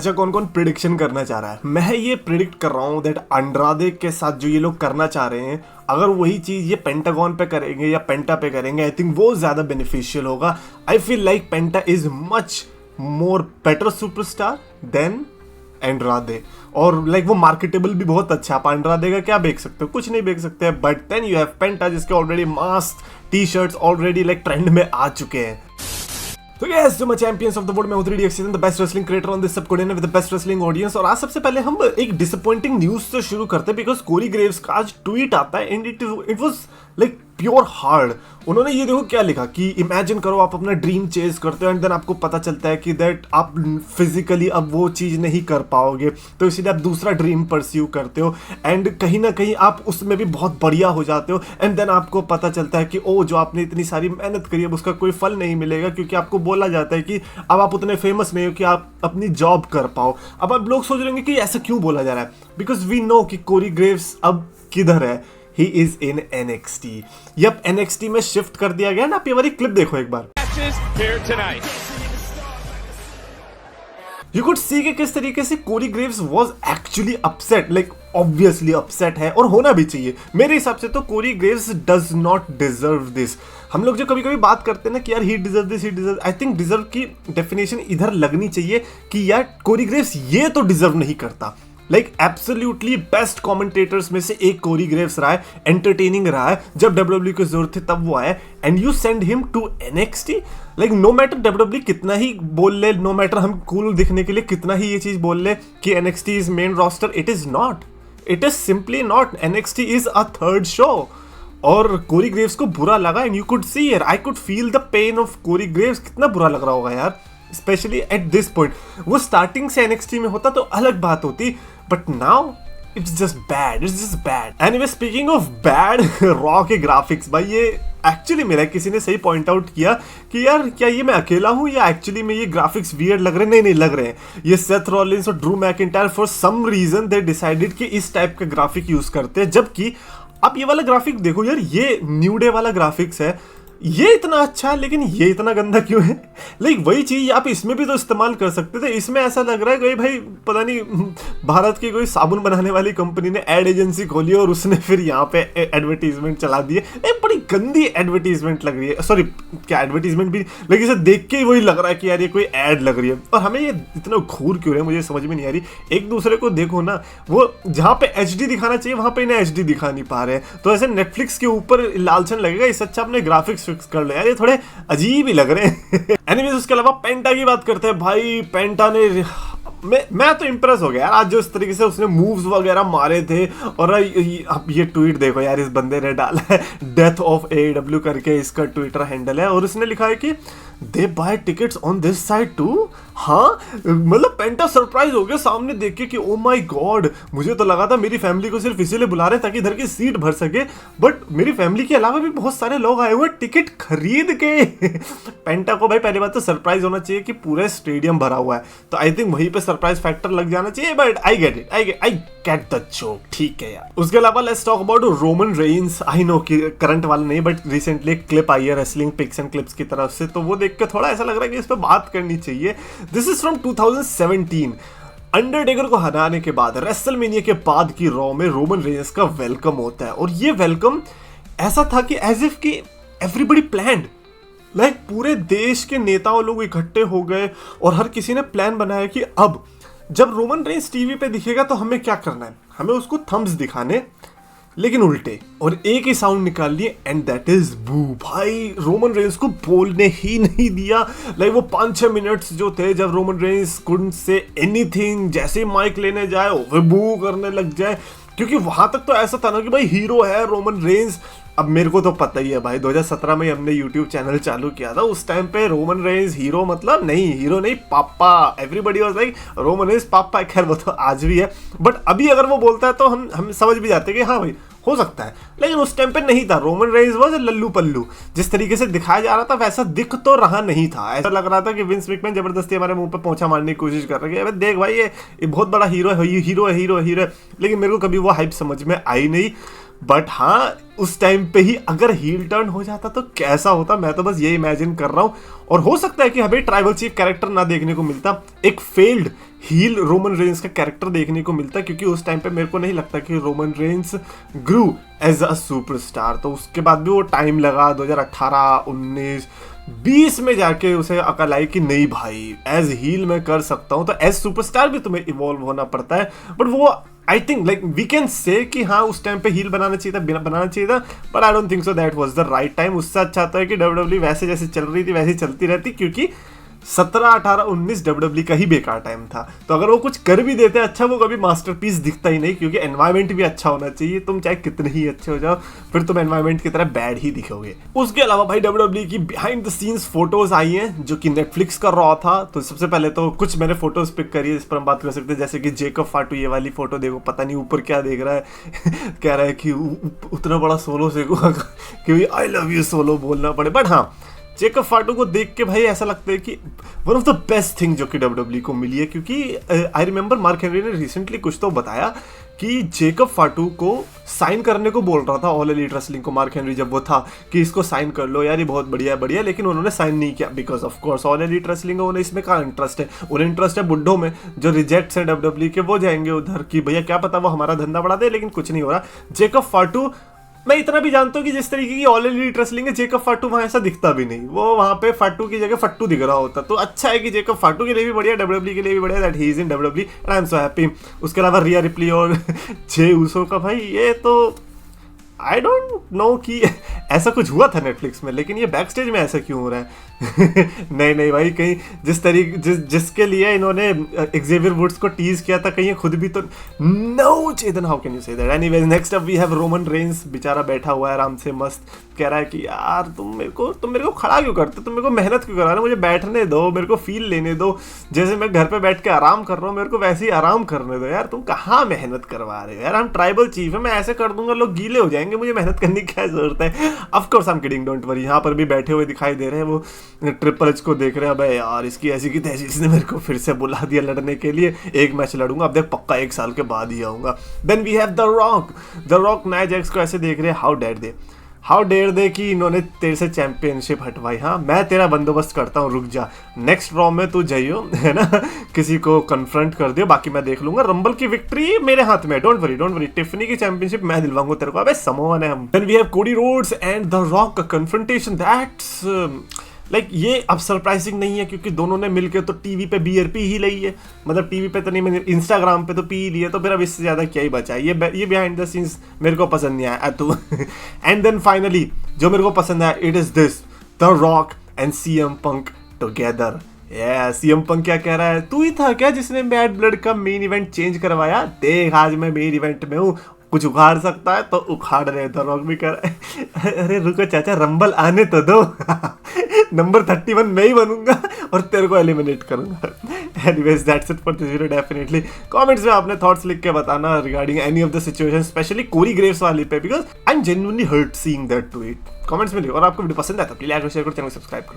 अच्छा, कौन कौन प्रिडिक्शन करना चाह रहा है? मैं ये प्रिडिक्ट कर रहा हूँ दैट अंड्रादे के साथ जो ये लोग करना चाह रहे हैं, अगर वही चीज ये पेंटागॉन पे करेंगे या पेंटा पे करेंगे, आई थिंक वो ज्यादा बेनिफिशियल होगा। I feel like Penta is much more better superstar than Andrade, और लाइक वो मार्केटेबल भी बहुत अच्छा। आप एंड्रादे का क्या बेच सकते हो? कुछ नहीं बेच सकते। बट देन यू हैव पेंटा जिसके already mask T shirts already like trend में आ चुके हैं। तो यस, जो मैं चैंपियंस ऑफ द वर्ल्ड में हूं 3D एक्सीजन, the best wrestling creator on this subcontinent with the best wrestling audience. और आज सबसे पहले हम एक डिसअपॉइंटिंग न्यूज से शुरू करते हैं, बिकॉज कोरी ग्रेव्स का आज ट्वीट आता है and it was like pure hard. उन्होंने ये देखो क्या लिखा कि इमेजिन करो आप अपना ड्रीम चेज करते हो एंड देन आपको पता चलता है कि दैट आप फिजिकली अब वो चीज नहीं कर पाओगे, तो इसीलिए आप दूसरा ड्रीम परस्यू करते हो एंड कहीं ना कहीं आप उसमें भी बहुत बढ़िया हो जाते हो एंड देन आपको पता चलता है कि ओ, जो आपने इतनी सारी मेहनत करी है उसका कोई फल नहीं मिलेगा, क्योंकि आपको बोला जाता है कि अब आप उतने फेमस नहीं हो कि आप अपनी जॉब कर पाओ। अब आप लोग सोच रहे होंगे कि ऐसा क्यों बोला जा रहा है, बिकॉज वी नो कि कोरी ग्रेव्स अब किधर है। He is in NXT। Yup, NXT में शिफ्ट कर दिया गया ना। आप ये वाली क्लिप देखो एक बार। You could see कि किस तरीके से कोरी Graves was actually upset, like obviously upset है, और होना भी चाहिए मेरे हिसाब से। तो कोरी Graves does not deserve this। हम लोग जो कभी कभी बात करते हैं ना कि यार he deserve this, he deserve, I think deserve की डेफिनेशन इधर लगनी चाहिए कि यार कोरी ग्रेव्स ये तो डिजर्व नहीं करता। लाइक एब्सोल्युटली बेस्ट कमेंटेटर्स में से एक कोरी ग्रेव्स रहा है, एंटरटेनिंग रहा है। जब WWE की जरूरत थी तब वो आया and you send him to NXT। Like no matter WWE कितना ही बोल ले, नो मैटर हम कूल दिखने के लिए कितना ही ये चीज बोल ले कि NXT is main roster, it is not, it is simply not. NXT is a third show. और कोरी ग्रेव्स को बुरा लगा and you could see here, I could feel the pain of Corey Graves. कितना बुरा लग रहा होगा यार, स्पेशली एट दिस पॉइंट। वो स्टार्टिंग से NXT में होता तो अलग बात होती, but now it's just bad, it's just bad. Anyway, speaking of bad, raw के ग्राफिक्स भाई, ये एक्चुअली मेरा किसी ने सही पॉइंट आउट किया कि यार क्या ये मैं अकेला हूं या एक्चुअली में ये ग्राफिक्स वियर्ड लग रहे हैं? नहीं लग रहे हैं। ये सेथ रॉलिंस और Drew McIntyre for some reason they decided कि इस टाइप का ग्राफिक यूज करते हैं, जबकि आप ये वाला ग्राफिक देखो यार, ये न्यू डे वाला ग्राफिक्स है, ये इतना अच्छा है लेकिन ये इतना गंदा क्यों है? लाइक वही चीज आप इसमें भी तो इस्तेमाल कर सकते थे। इसमें ऐसा लग रहा है कि भाई पता नहीं भारत की कोई साबुन बनाने वाली कंपनी ने एड एजेंसी खोली और उसने फिर यहाँ पे एडवर्टीजमेंट चला दी है। बड़ी गंदी एडवर्टीजमेंट लग रही है, सॉरी क्या एडवर्टीजमेंट भी, लेकिन इसे देख के ही वही लग रहा है कि यार ये कोई एड लग रही है। और हमें ये इतना घूर क्यों रहे, मुझे समझ में नहीं आ रही। एक दूसरे को देखो ना, वो जहाँ पे HD दिखाना चाहिए वहां पे इन्हें HD दिखा नहीं पा रहे हैं। तो ऐसे नेटफ्लिक्स के ऊपर लालचन लगेगा, इससे अच्छा अपने ग्राफिक्स फिक्स कर लो यार, ये थोड़े अजीब ही लग रहे हैं। एनीवेज, उसके अलावा पेंटा की बात करते हैं भाई। पेंटा ने मैं तो इंप्रेस हो गया यार आज जो इस तरीके से उसने मूव्स वगैरह मारे थे। और अब ये ट्वीट देखो यार, इस बंदे ने डाला है डेथ ऑफ AEW करके, इसका ट्विटर हैंडल है, और उसने लिखा है कि they buy tickets on this side too. हाँ, मतलब पेंटा सरप्राइज हो गया सामने देख के कि ओ माय गॉड, मुझे तो लगा था मेरी फैमिली को सिर्फ इसीलिए बुला रहे ताकि इधर की सीट भर सके, बट मेरी फैमिली के अलावा भी बहुत सारे लोग आए हुए टिकट खरीद के। पेंटा को भाई पहली बात तो सरप्राइज होना चाहिए कि पूरे स्टेडियम भरा हुआ है, तो आई थिंक वहीं पे सरप्राइज फैक्टर लग जाना चाहिए। But I get it, I get the joke, ठीक है यार। उसके अलावा let's talk about Roman Reigns. I know कि करंट वाला नहीं, बट रिसेंटली एक क्लिप आई है रेसलिंग पिक्स एंड क्लिप्स की तरफ से, तो वो देख के थोड़ा ऐसा लग रहा है कि इस पर बात करनी चाहिए। This is from 2017। अंडरटेकर को हराने के बाद रेसलमेनिया के बाद की रॉ में रोमन रेंस का वेलकम होता है, और ये वेलकम ऐसा था कि एज इफ कि एवरीबडी प्लान्ड, लाइक पूरे देश के नेताओं लोग इकट्ठे हो गए और हर किसी ने प्लान बनाया कि अब जब रोमन रेंस टीवी पे दिखेगा तो हमें क्या करना है, हमें उसको थम्स दिखाने, लेकिन उल्टे, और एक ही साउंड निकाल लिए एंड दैट इज बू। भाई रोमन रेंस को बोलने ही नहीं दिया। लाइक वो 5-6 मिनट्स जो थे जब Roman Reigns couldn't say anything, जैसे माइक लेने जाए वो बू करने लग जाए, क्योंकि वहां तक तो ऐसा था ना कि भाई हीरो है रोमन रेंस। अब मेरे को तो पता ही है भाई, 2017 में हमने YouTube चैनल चालू किया था, उस टाइम पे रोमन रेंस हीरो मतलब नहीं, हीरो नहीं पापा, everybody was like Roman Reigns पापा। खैर वो तो आज भी है, बट अभी अगर वो बोलता है तो हम समझ भी जाते हैं कि हाँ भाई हो सकता है, लेकिन उस टाइम पे नहीं था। रोमन रेंस वाज लल्लू पल्लू, जिस तरीके से दिखाया जा रहा था वैसा दिख तो रहा नहीं था। ऐसा लग रहा था कि विंस मैकमैन जबरदस्ती हमारे मुंह पे पोंछा मारने की कोशिश कर रहे हैं, देख भाई ये बहुत बड़ा हीरो है, हीरो है, हीरो है, हीरो है, लेकिन मेरे को कभी वो हाइप समझ में आई नहीं। बट हाँ, उस टाइम पे ही अगर हील टर्न हो जाता तो कैसा होता, मैं तो बस ये इमेजिन कर रहा हूँ। और हो सकता है कि हमें ट्राइबल चीफ कैरेक्टर ना देखने को मिलता, एक फेल्ड हील रोमन रेंस का कैरेक्टर देखने को मिलता, क्योंकि उस टाइम पे मेरे को नहीं लगता कि Roman Reigns grew as a superstar. तो उसके बाद भी वो टाइम लगा 2018, 19, 20 में जाके उसे अकल आई कि नहीं भाई, एज हील मैं कर सकता हूँ, तो एज सुपरस्टार भी तुम्हें इवॉल्व होना पड़ता है। बट वो I think like we can say कि हाँ उस टाइम पे हील बनाना चाहिए था, बनाना चाहिए था, but I don't think so that was the right time. उससे अच्छा था कि डब्ल्यूडब्ल्यू वैसे जैसे चल रही थी वैसे चलती रहती, क्योंकि 17, 18, 19 डब्ल्यूडब्ल्यू का ही बेकार टाइम था। तो अगर वो कुछ कर भी देते अच्छा, वो कभी मास्टरपीस दिखता ही नहीं, क्योंकि एनवायरनमेंट भी अच्छा होना चाहिए। तुम चाहे कितने ही अच्छे हो जाओ, फिर तुम एनवायरनमेंट की तरह बैड ही दिखोगे। उसके अलावा भाई डब्ल्यूडब्ल्यू की बिहाइंड द सीन्स फोटोज आई हैं, जो कि नेटफ्लिक्स का रॉ था। तो सबसे पहले तो कुछ मैंने फोटोज पिक करी है, इस पर हम बात कर सकते हैं। जैसे कि जेकब फाटू, ये वाली फोटो देखो, पता नहीं ऊपर क्या देख रहा है कह रहा है कि उतना बड़ा सोलो से कि आई लव यू सोलो बोलना पड़े। बट हाँ, जेकब फाटू को देख के भाई ऐसा लगता है कि one of the best thing जो कि डब्ल्यूडब्ल्यू को मिली है, क्योंकि आई रिमेंबर मार्क हेनरी ने रिसेंटली कुछ तो बताया कि जेकब फाटू को साइन करने को बोल रहा था ऑल एलीट रेसलिंग को, मार्क हेनरी जब वो था कि इसको साइन कर लो यार, ये बहुत बढ़िया है बढ़िया, लेकिन उन्होंने साइन नहीं किया because of course all elite wrestling, उन्हें इसमें कहाँ इंटरेस्ट है, उन्हें इंटरेस्ट है बुड्ढों में जो रिजेक्ट्स हैं डब्ल्यूडब्ल्यू के, वो जाएंगे उधर कि भैया क्या पता वो हमारा धंधा बढ़ा दे, लेकिन कुछ नहीं हो रहा। जेकब फाटू, मैं इतना भी जानता हूँ कि जिस तरीके की ऑल एलीट रेसलिंग है, जेकब फाटू वहां ऐसा दिखता भी नहीं, वो वहां पे फाटू की जगह फट्टू दिख रहा होता। तो अच्छा है कि जेकब फाटू के लिए भी बढ़िया, डब्ल्यूडब्ल्यू के लिए भी बढ़िया that he is in WW and I am so happy. उसके अलावा रिया रिप्ली और जे ऊसो का भाई, ये तो आई डोंट नो कि ऐसा कुछ हुआ था नेटफ्लिक्स में, लेकिन ये बैक स्टेज में ऐसा क्यों हो रहा है नहीं नहीं भाई, कहीं जिसके लिए इन्होंने एक्जेवियर वुड्स को टीज किया था, कहीं ये खुद भी तो no Chetan, how can you say that. Anyways, next up we have Roman Reigns, बेचारा बैठा हुआ है आराम से मस्त, कह रहा है कि यार तुम मेरे को खड़ा क्यों करते, तुम मेरे को मेहनत क्यों करा रहे हो, मुझे बैठने दो, मेरे को फील लेने दो, जैसे मैं घर पे बैठ के आराम कर रहा हूँ, मेरे को वैसे ही आराम करने दो यार, तुम कहाँ मेहनत करवा रहे हो यार, हम ट्राइबल चीफ है, मैं ऐसे कर दूंगा लोग गीले हो जाएंगे, मुझे मेहनत करने की क्या जरूरत है। Of course I am kidding, don't worry. यहाँ पर भी बैठे हुए दिखाई दे रहे हैं, वो ट्रिपल एच को देख रहे हैं, अबे यार इसकी ऐसी की तैसी, इसने मेरे को फिर से बुला दिया लड़ने के लिए, एक मैच लड़ूंगा, अब देख पक्का 1 साल के बाद ही आऊंगा। Then we have the Rock Nia Jax को ऐसे देख रहे हैं, हाउ डेयर दे कि इन्होंने तेरे से चैंपियनशिप हटवाई, हाँ मैं तेरा बंदोबस्त करता हूँ, रुक जा, नेक्स्ट रॉ में तू जाइयो है ना, किसी को कन्फ्रंट कर दियो, बाकी मैं देख लूंगा, रंबल की विक्ट्री मेरे हाथ में, डोंट वरी, टिफनी की चैंपियनशिप मैं दिलवाऊंगा तेरे को, अबे समोवन है हम। Then we have Cody Rhodes and the Rock का कन्फ्रंटेशन, दैट्स लाइक ये अब सरप्राइजिंग नहीं है, क्योंकि दोनों ने मिलकर तो टीवी पे बियर पी ही ली है, मतलब टीवी पे तो नहीं, मैंने इंस्टाग्राम पे तो पी ही ली है, तो फिर अब इससे ज्यादा क्या ही बचा है। ये बिहाइंड द सीन्स मेरे को पसंद नहीं आया तो एंड देन फाइनली जो मेरे को पसंद आया, it is this, the rock and CM Punk together. CM Punk क्या कह रहा है, तू ही था क्या जिसने बैड ब्लड का मेन इवेंट चेंज करवाया, देख आज मैं मेन इवेंट में हूँ, कुछ उखाड़ सकता है तो उखाड़ रहे, द रॉक भी कर अरे रुको चाचा, रंबल आने तो दो नंबर 31 मैं ही बनूंगा और तेरे को एलिमिनेट करूंगा। Anyways that's it for this video. Definitely comments में अपने थॉट्स लिख के बताना regarding any of the situation, specially Corey Graves वाली पे, because I am genuinely hurt seeing that tweet. Comments में लिखो, और आपको वीडियो पसंद आया तो प्लीज लाइक और शेयर करो, चैनल सब्सक्राइब करो।